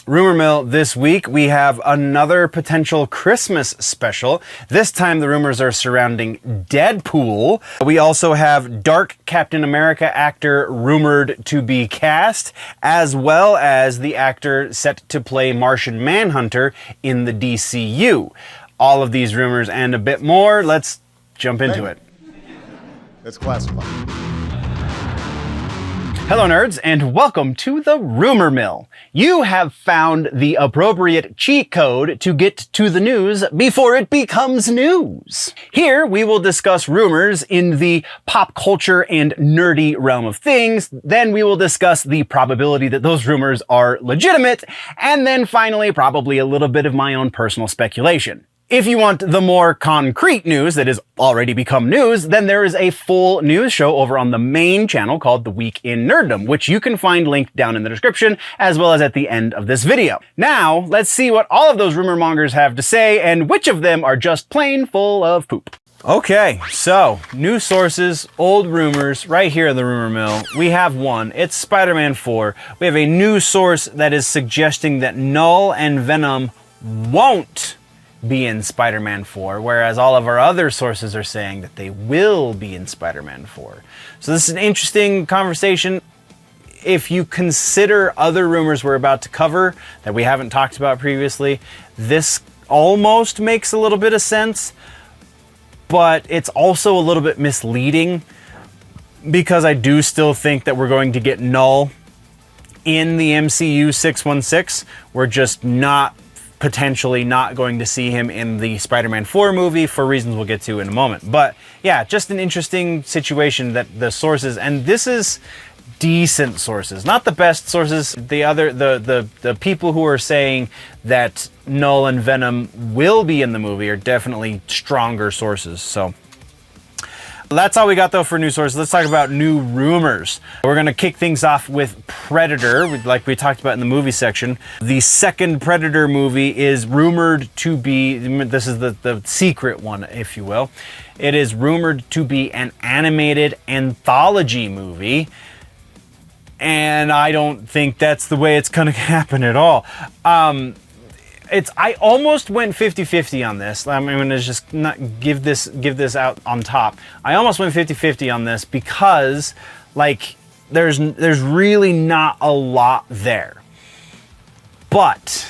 Rumor Mill this week, we have another potential Christmas special. This time the rumors are surrounding Deadpool. We also have Dark Captain America actor rumored to be cast, as well as the actor set to play Martian Manhunter in the DCU. All of these rumors and a bit more. Let's jump into it. It's classified. Hello nerds, and welcome to the Rumor Mill. You have found the appropriate cheat code to get to the news before it becomes news. Here we will discuss rumors in the pop culture and nerdy realm of things, then we will discuss the probability that those rumors are legitimate, and then finally probably a little bit of my own personal speculation. If you want the more concrete news that has already become news, then there is a full news show over on the main channel called The Week in Nerddom, which you can find linked down in the description, as well as at the end of this video. Now, let's see what all of those rumor mongers have to say, and which of them are just plain full of poop. Okay, so, new sources, old rumors, right here in the Rumor Mill. We have one, it's Spider-Man 4. We have a new source that is suggesting that Knull and Venom won't be in Spider-Man 4, whereas all of our other sources are saying that they will be in Spider-Man 4. So this is an interesting conversation. If you consider other rumors we're about to cover that we haven't talked about previously, this almost makes a little bit of sense, but it's also a little bit misleading because I do still think that we're going to get Knull in the MCU 616. We're just potentially not going to see him in the Spider-Man 4 movie for reasons we'll get to in a moment. But yeah, just an interesting situation that the sources, and this is decent sources, not the best sources. The people who are saying that Knull and Venom will be in the movie are definitely stronger sources. So that's all we got though for news sources. Let's talk about new rumors. We're gonna kick things off with Predator, like we talked about in the movie section. The second Predator movie is rumored to be, this is the secret one, if you will. It is rumored to be an animated anthology movie. And I don't think that's the way it's gonna happen at all. I almost went 50-50 on this. I'm gonna just not give this out on top. I almost went 50-50 on this because, like, there's really not a lot there. But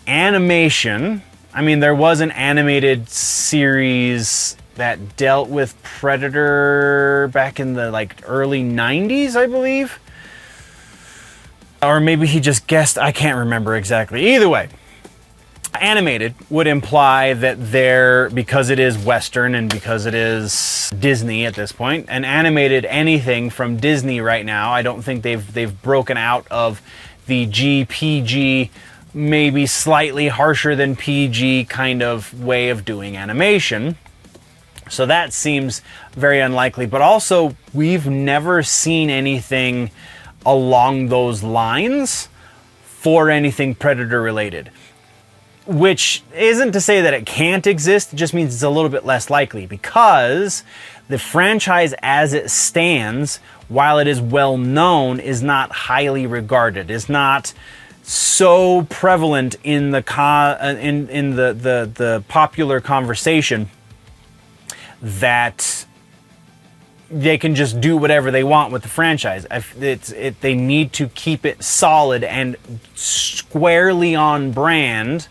animation, I mean, there was an animated series that dealt with Predator back in the early 90s, I believe. Or maybe he just guessed, I can't remember exactly. Either way, animated would imply that because it is Western and because it is Disney at this point, and animated anything from Disney right now, I don't think they've broken out of the GPG, maybe slightly harsher than PG kind of way of doing animation. So that seems very unlikely, but also we've never seen anything along those lines for anything Predator related. Which isn't to say that it can't exist, it just means it's a little bit less likely because the franchise as it stands, while it is well known, is not highly regarded, is not so prevalent in the popular conversation that they can just do whatever they want with the franchise. They need to keep it solid and squarely on brand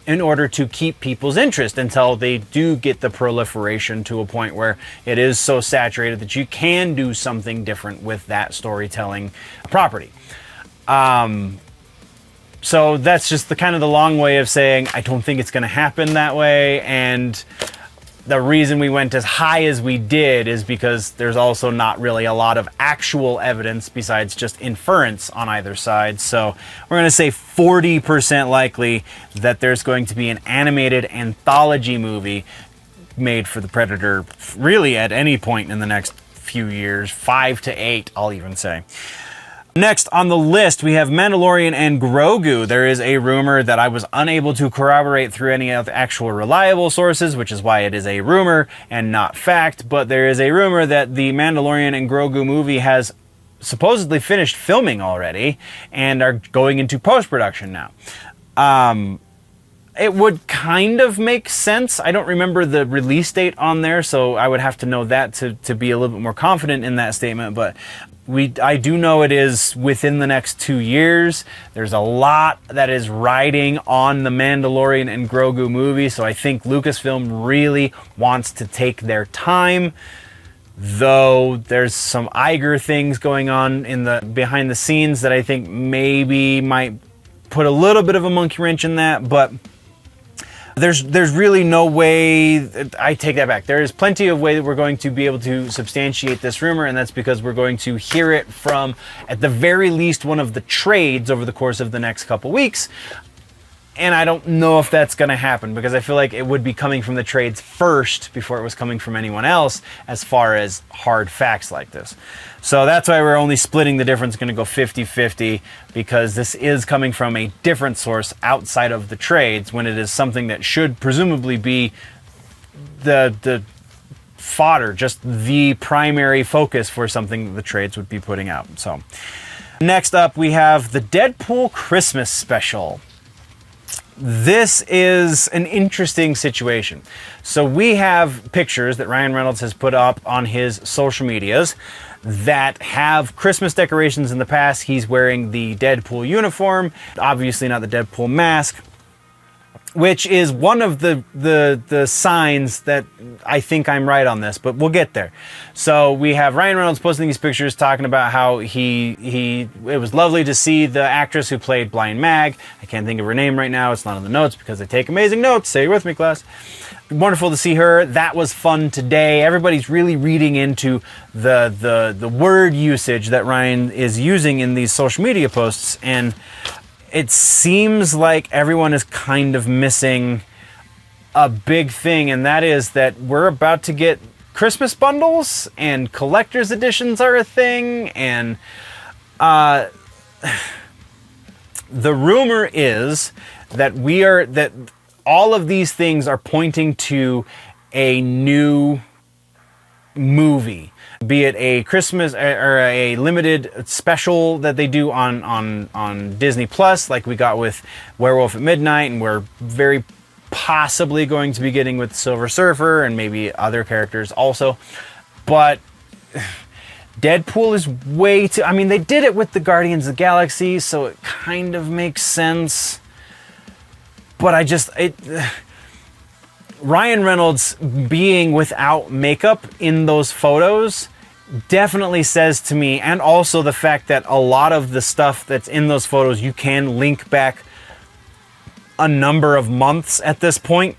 in order to keep people's interest until they do get the proliferation to a point where it is so saturated that you can do something different with that storytelling property. So that's just the kind of the long way of saying I don't think it's going to happen that way, and the reason we went as high as we did is because there's also not really a lot of actual evidence besides just inference on either side. So we're going to say 40% likely that there's going to be an animated anthology movie made for the Predator really at any point in the next few years, 5 to 8, I'll even say. Next on the list, we have Mandalorian and Grogu. There is a rumor that I was unable to corroborate through any of the actual reliable sources, which is why it is a rumor and not fact, but there is a rumor that the Mandalorian and Grogu movie has supposedly finished filming already and are going into post-production now. It would kind of make sense. I don't remember the release date on there, so I would have to know that to be a little bit more confident in that statement, but I do know it is within the next 2 years. There's a lot that is riding on the Mandalorian and Grogu movie, so I think Lucasfilm really wants to take their time, though there's some Iger things going on in the behind the scenes that I think maybe might put a little bit of a monkey wrench in that, but there's really no way. I take that back. There is plenty of way that we're going to be able to substantiate this rumor, and that's because we're going to hear it from, at the very least, one of the trades over the course of the next couple weeks. And I don't know if that's going to happen, because I feel like it would be coming from the trades first before it was coming from anyone else as far as hard facts like this. So that's why we're only splitting the difference, going to go 50-50, because this is coming from a different source outside of the trades, when it is something that should presumably be the fodder, just the primary focus for something that the trades would be putting out. So next up, we have the Deadpool Christmas special. This is an interesting situation. So we have pictures that Ryan Reynolds has put up on his social medias that have Christmas decorations in the past. He's wearing the Deadpool uniform, obviously not the Deadpool mask, which is one of the signs that I think I'm right on this, but we'll get there. So we have Ryan Reynolds posting these pictures talking about how it was lovely to see the actress who played Blind Mag. I can't think of her name right now. It's not on the notes because I take amazing notes. Say it with me, class. Wonderful to see her. That was fun today. Everybody's really reading into the word usage that Ryan is using in these social media posts, and it seems like everyone is kind of missing a big thing, and that is that we're about to get Christmas bundles, and collector's editions are a thing, and the rumor is that all of these things are pointing to a new movie, be it a Christmas or a limited special that they do on Disney Plus, like we got with Werewolf at Midnight, and we're very possibly going to be getting with Silver Surfer and maybe other characters also. But Deadpool is way too... I mean, they did it with the Guardians of the Galaxy, so it kind of makes sense. But Ryan Reynolds being without makeup in those photos definitely says to me, and also the fact that a lot of the stuff that's in those photos you can link back a number of months at this point,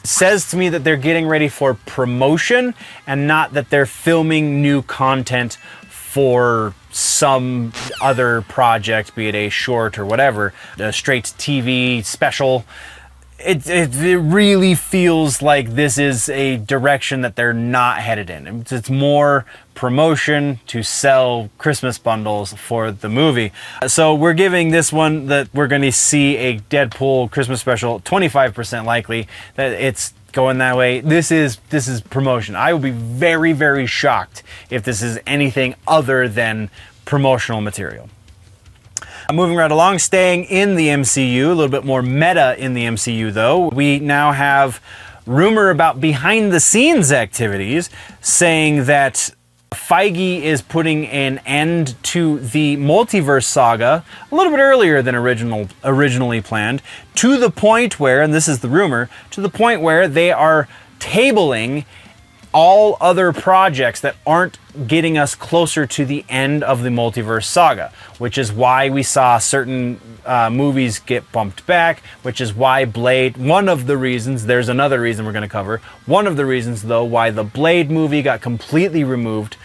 says to me that they're getting ready for promotion and not that they're filming new content for some other project, be it a short or whatever, a straight TV special. It really feels like this is a direction that they're not headed in. It's more promotion to sell Christmas bundles for the movie. So we're giving this one that we're going to see a Deadpool Christmas special 25% likely that it's going that way. This is promotion. I will be very, very shocked if this is anything other than promotional material. Moving right along, staying in the MCU, a little bit more meta in the MCU though, we now have rumor about behind the scenes activities saying that Feige is putting an end to the Multiverse Saga a little bit earlier than originally planned, to the point where, and this is the rumor, to the point where they are tabling all other projects that aren't getting us closer to the end of the Multiverse Saga, which is why we saw certain movies get bumped back, which is why Blade, one of the reasons, there's another reason we're going to cover, one of the reasons though why the Blade movie got completely removed,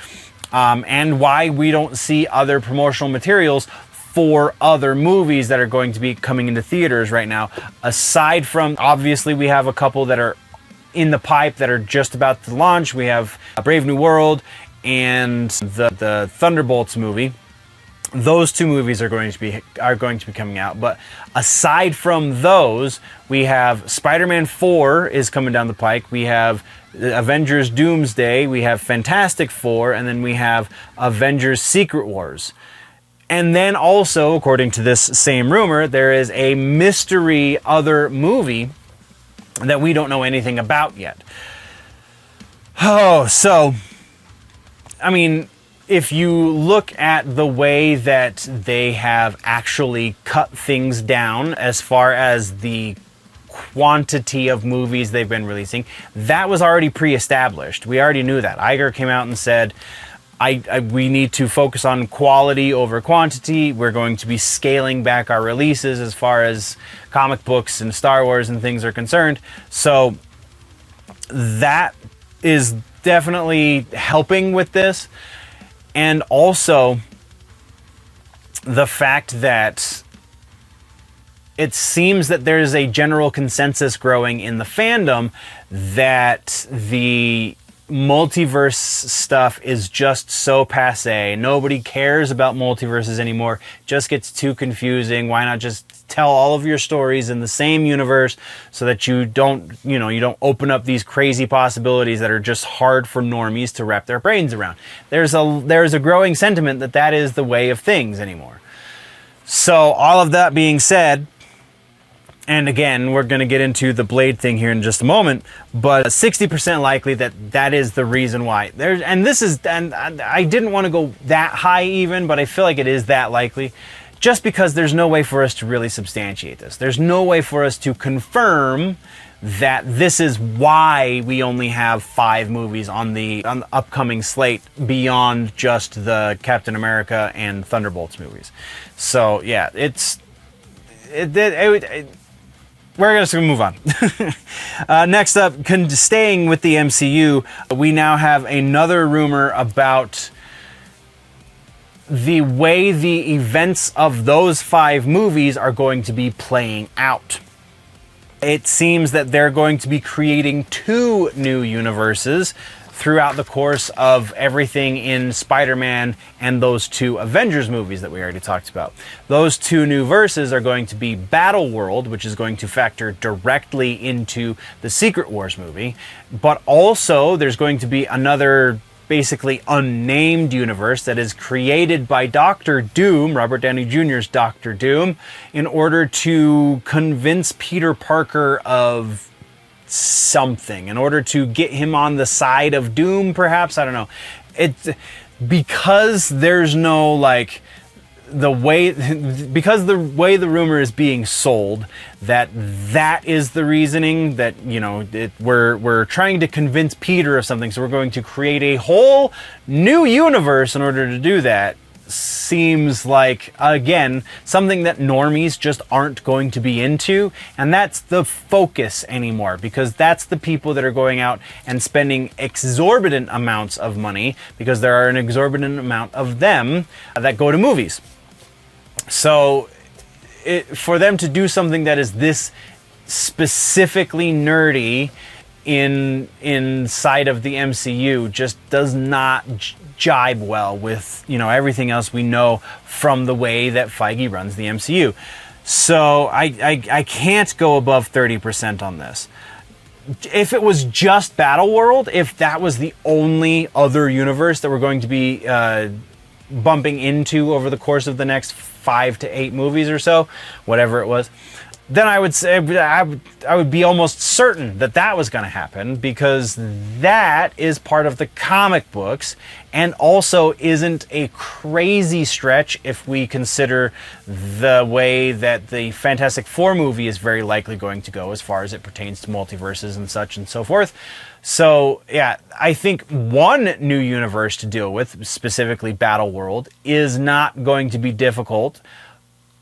and why we don't see other promotional materials for other movies that are going to be coming into theaters right now. Aside from, obviously we have a couple that are in the pipe that are just about to launch. We have Brave New World and the Thunderbolts movie. those two movies are going to be coming out. But aside from those, we have Spider-Man 4 is coming down the pike. We have Avengers Doomsday, we have Fantastic Four, and then we have Avengers Secret Wars. And then also, according to this same rumor, there is a mystery other movie that we don't know anything about yet. Oh, so, I mean, if you look at the way that they have actually cut things down as far as the quantity of movies they've been releasing, that was already pre-established. We already knew that. Iger came out and said, we need to focus on quality over quantity. We're going to be scaling back our releases as far as comic books and Star Wars and things are concerned. So that is definitely helping with this. And also the fact that it seems that there's a general consensus growing in the fandom that the multiverse stuff is just so passé. Nobody cares about multiverses anymore. It just gets too confusing. Why not just tell all of your stories in the same universe so that you don't open up these crazy possibilities that are just hard for normies to wrap their brains around. There's a growing sentiment that that is the way of things anymore. So all of that being said, and again, we're going to get into the Blade thing here in just a moment, but 60% likely that is the reason why. And I didn't want to go that high even, but I feel like it is that likely, just because there's no way for us to really substantiate this. There's no way for us to confirm that this is why we only have 5 movies on the upcoming slate beyond just the Captain America and Thunderbolts movies. So yeah, we're just going to move on. Next up, staying with the MCU, we now have another rumor about the way the events of those 5 movies are going to be playing out. It seems that they're going to be creating 2 new universes throughout the course of everything in Spider-Man and those 2 Avengers movies that we already talked about. Those 2 new verses are going to be Battleworld, which is going to factor directly into the Secret Wars movie, but also there's going to be another basically unnamed universe that is created by Dr. Doom, Robert Downey Jr.'s Dr. Doom, in order to convince Peter Parker of something, in order to get him on the side of Doom, perhaps. I don't know. It's because there's no the way the rumor is being sold, that is the reasoning, that we're trying to convince Peter of something, so we're going to create a whole new universe in order to do that. Seems like, again, something that normies just aren't going to be into, and that's the focus anymore, because that's the people that are going out and spending exorbitant amounts of money, because there are an exorbitant amount of them that go to movies. So for them to do something that is this specifically nerdy inside of the MCU just does not jibe well with everything else we know from the way that Feige runs the MCU. So I can't go above 30% on this. If it was just Battleworld, if that was the only other universe that we're going to be bumping into over the course of the next 5 to 8 movies or so, whatever it was, then I would say I would be almost certain that was going to happen, because that is part of the comic books, and also isn't a crazy stretch if we consider the way that the Fantastic Four movie is very likely going to go as far as it pertains to multiverses and such and so forth. So yeah, I think one new universe to deal with, specifically Battleworld, is not going to be difficult.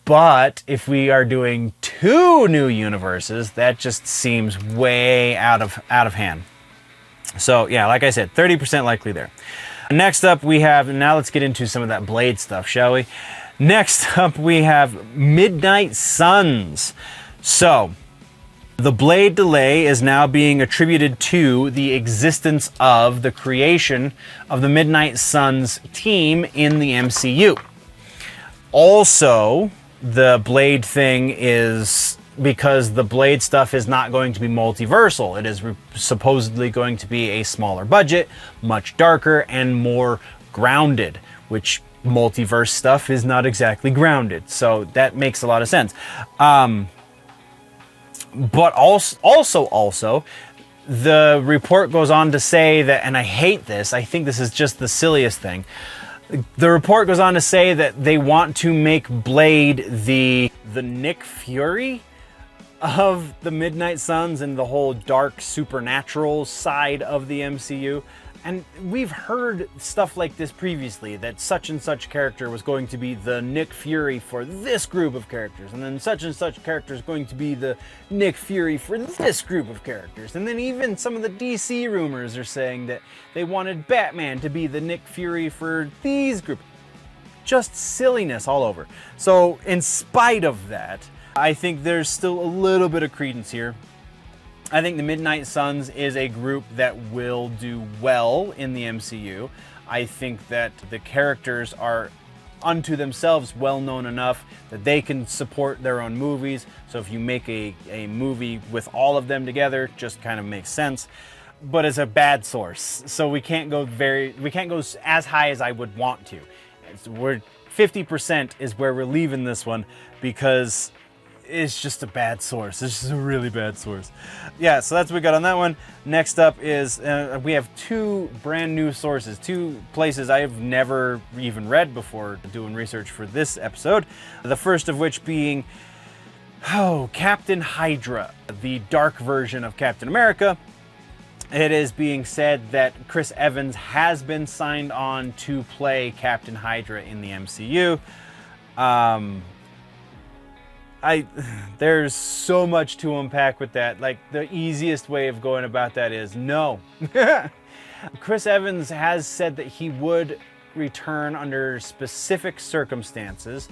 But if we are doing 2 new universes, that just seems way out of hand. So yeah, like I said, 30% likely there. Next up we have, now let's get into some of that Blade stuff, shall we? Next up we have Midnight Suns. So the Blade delay is now being attributed to the existence of the creation of the Midnight Suns team in the MCU. Also, the Blade thing is because the Blade stuff is not going to be multiversal. It is supposedly going to be a smaller budget, much darker, and more grounded, which multiverse stuff is not exactly grounded. So that makes a lot of sense. But also, the report goes on to say that, and I hate this, I think this is just the silliest thing. The report goes on to say that they want to make Blade the Nick Fury of the Midnight Suns and the whole dark supernatural side of the MCU. And we've heard stuff like this previously, that such and such character was going to be the Nick Fury for this group of characters, and then such character is going to be the Nick Fury for this group of characters. And then even some of the DC rumors are saying that they wanted Batman to be the Nick Fury for these groups. Just silliness all over. So in spite of that, I think there's still a little bit of credence here. I think the Midnight Suns is a group that will do well in the MCU. I think that the characters are unto themselves well known enough that they can support their own movies. So if you make a movie with all of them together, just kind of makes sense. But it's a bad source, so we can't go as high as I would want to. We're 50% is where we're leaving this one because it's just a bad source. It's just a really bad source. Yeah, so that's what we got on that one. Next up is we have two brand new sources, two places I have never even read before doing research for this episode. The first of which being, Captain Hydra, the dark version of Captain America. It is being said that Chris Evans has been signed on to play Captain Hydra in the MCU. There's so much to unpack with that. Like, the easiest way of going about that is no. Chris Evans has said that he would return under specific circumstances,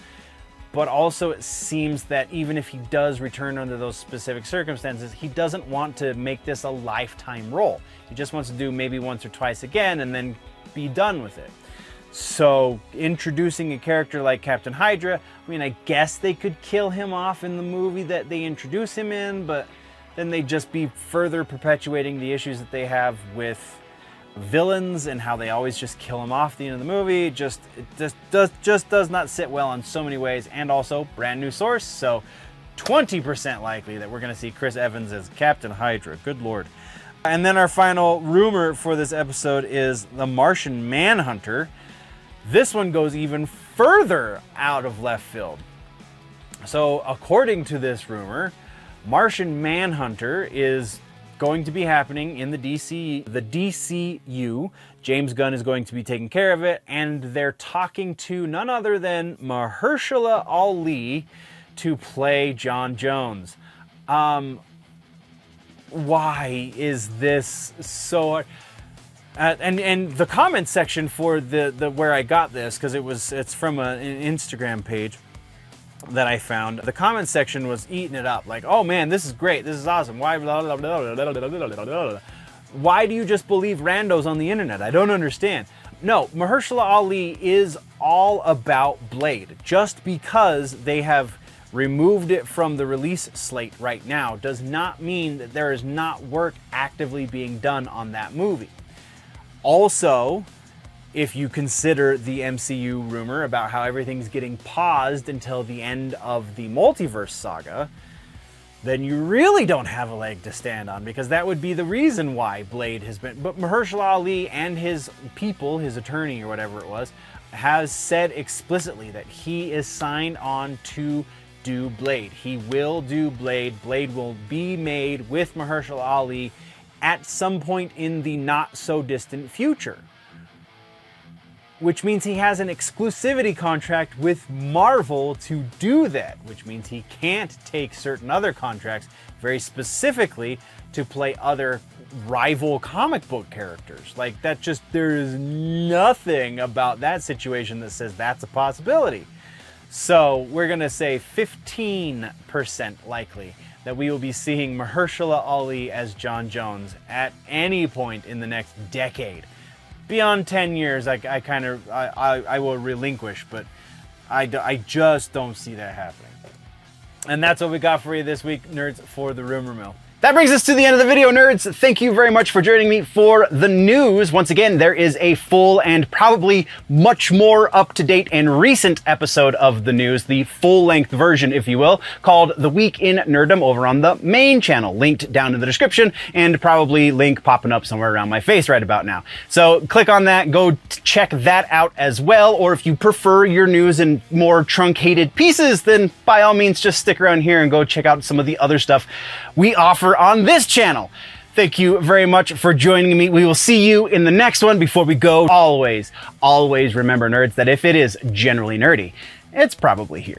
but also it seems that even if he does return under those specific circumstances, he doesn't want to make this a lifetime role. He just wants to do maybe once or twice again and then be done with it. So introducing a character like Captain Hydra, I mean, I guess they could kill him off in the movie that they introduce him in, but then they'd just be further perpetuating the issues that they have with villains and how they always just kill him off at the end of the movie. It just does not sit well in so many ways. And also, brand new source, so 20% likely that we're going to see Chris Evans as Captain Hydra. Good Lord. And then our final rumor for this episode is the Martian Manhunter. This one goes even further out of left field. So according to this rumor, Martian Manhunter is going to be happening in the DCU. James Gunn is going to be taking care of it, and they're talking to none other than Mahershala Ali to play John Jones. Why is this so hard? And the comment section for the where I got this, because it's from an Instagram page that I found. The comment section was eating it up, like, oh man, this is great, this is awesome. Why blah, blah, blah, blah, blah, blah, blah, blah. Why do you just believe randos on the internet? I don't understand. No, Mahershala Ali is all about Blade. Just because they have removed it from the release slate right now does not mean that there is not work actively being done on that movie. Also, if you consider the MCU rumor about how everything's getting paused until the end of the Multiverse Saga, then you really don't have a leg to stand on, because that would be the reason why Blade has been... But Mahershala Ali and his people, his attorney or whatever it was, has said explicitly that he is signed on to do Blade. He will do Blade. Blade will be made with Mahershala Ali at some point in the not-so-distant future. Which means he has an exclusivity contract with Marvel to do that, which means he can't take certain other contracts very specifically to play other rival comic book characters. Like, that just, there is nothing about that situation that says that's a possibility. So we're gonna say 15% likely that we will be seeing Mahershala Ali as John Jones at any point in the next decade. Beyond 10 years, I will relinquish, but I just don't see that happening. And that's what we got for you this week, nerds, for the Rumor Mill. That brings us to the end of the video, nerds. Thank you very much for joining me for the news. Once again, there is a full and probably much more up-to-date and recent episode of the news, the full-length version, if you will, called The Week in Nerddom over on the main channel, linked down in the description, and probably link popping up somewhere around my face right about now. So click on that, go check that out as well, or if you prefer your news in more truncated pieces, then by all means just stick around here and go check out some of the other stuff we offer on this channel. Thank you very much for joining me. We will see you in the next one. Before we go, always remember, nerds, that if it is generally nerdy, it's probably here.